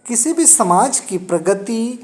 किसी भी समाज की प्रगति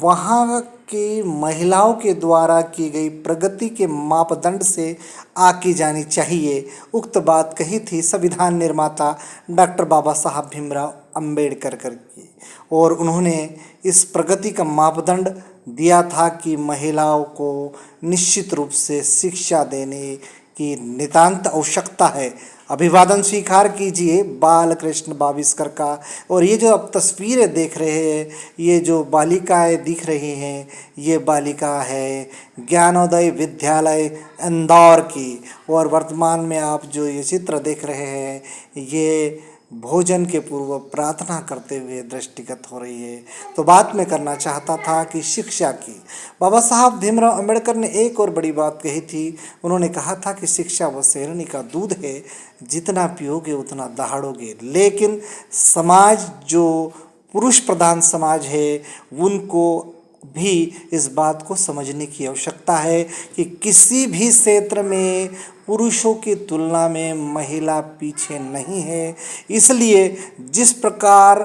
वहाँ की महिलाओं के द्वारा की गई प्रगति के मापदंड से आकी जानी चाहिए। उक्त बात कही थी संविधान निर्माता डॉक्टर बाबा साहब भीमराव अंबेडकर की। और उन्होंने इस प्रगति का मापदंड दिया था कि महिलाओं को निश्चित रूप से शिक्षा देने की नितांत आवश्यकता है। अभिवादन स्वीकार कीजिए बालकृष्ण बाविस्कर का। और ये जो आप तस्वीरें देख रहे हैं, ये जो बालिकाएं दिख रही हैं, ये बालिका है ज्ञानोदय विद्यालय इंदौर की। और वर्तमान में आप जो ये चित्र देख रहे हैं, ये भोजन के पूर्व प्रार्थना करते हुए दृष्टिगत हो रही है। तो बात मैं करना चाहता था कि शिक्षा की बाबा साहब भीमराव अंबेडकर ने एक और बड़ी बात कही थी। उन्होंने कहा था कि शिक्षा वो शेरनी का दूध है, जितना पियोगे उतना दहाड़ोगे। लेकिन समाज जो पुरुष प्रधान समाज है, उनको भी इस बात को समझने की आवश्यकता है कि किसी भी क्षेत्र में पुरुषों की तुलना में महिला पीछे नहीं है। इसलिए जिस प्रकार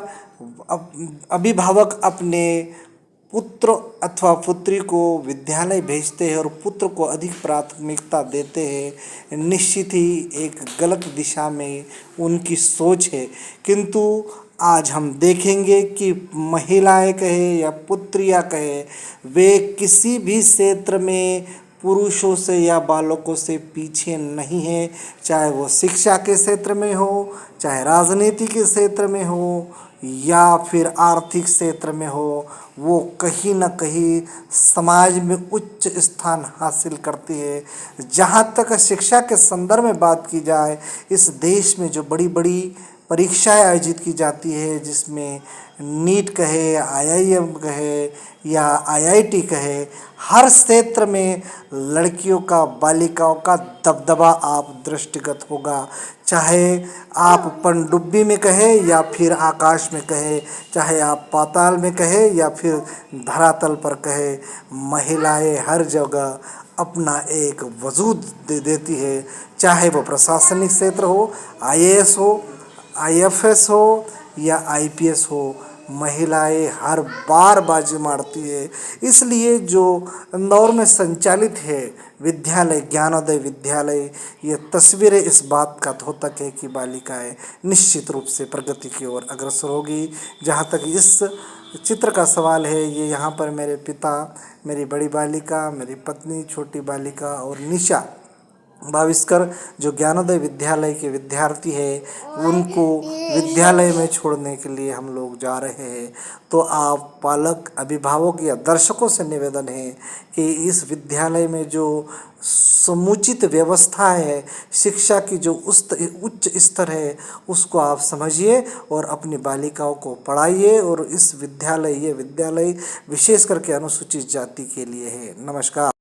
अभिभावक अपने पुत्र अथवा पुत्री को विद्यालय भेजते हैं और पुत्र को अधिक प्राथमिकता देते हैं, निश्चित ही एक गलत दिशा में उनकी सोच है। किंतु आज हम देखेंगे कि महिलाएं कहे या पुत्रियां कहे, वे किसी भी क्षेत्र में पुरुषों से या बालकों से पीछे नहीं है। चाहे वो शिक्षा के क्षेत्र में हो, चाहे राजनीति के क्षेत्र में हो, या फिर आर्थिक क्षेत्र में हो, वो कहीं न कहीं समाज में उच्च स्थान हासिल करती है। जहाँ तक शिक्षा के संदर्भ में बात की जाए, इस देश में जो बड़ी बड़ी परीक्षाएं आयोजित की जाती है, जिसमें नीट कहे, आईआईएम कहे या आईआईटी कहे, हर क्षेत्र में लड़कियों का, बालिकाओं का दबदबा आप दृष्टिगत होगा। चाहे आप पनडुब्बी में कहे या फिर आकाश में कहे, चाहे आप पाताल में कहे या फिर धरातल पर कहे, महिलाएं हर जगह अपना एक वजूद दे देती है। चाहे वो प्रशासनिक क्षेत्र हो, आईएएस हो, आईएफएस हो या आईपीएस हो, महिलाएं हर बार बाजी मारती है। इसलिए जो इंदौर में संचालित है विद्यालय, ज्ञानोदय विद्यालय, ये तस्वीरें इस बात का द्योतक है कि बालिकाएं निश्चित रूप से प्रगति की ओर अग्रसर होगी। जहाँ तक इस चित्र का सवाल है, ये यहाँ पर मेरे पिता, मेरी बड़ी बालिका, मेरी पत्नी छोटी बालिका और निशा बाविस्कर जो ज्ञानोदय विद्यालय के विद्यार्थी है, उनको विद्यालय में छोड़ने के लिए हम लोग जा रहे हैं। तो आप पालक, अभिभावक या दर्शकों से निवेदन है कि इस विद्यालय में जो समुचित व्यवस्था है, शिक्षा की जो उच्च स्तर है, उसको आप समझिए और अपनी बालिकाओं को पढ़ाइए। और इस विद्यालय, ये विद्यालय विशेष करके अनुसूचित जाति के लिए है। नमस्कार।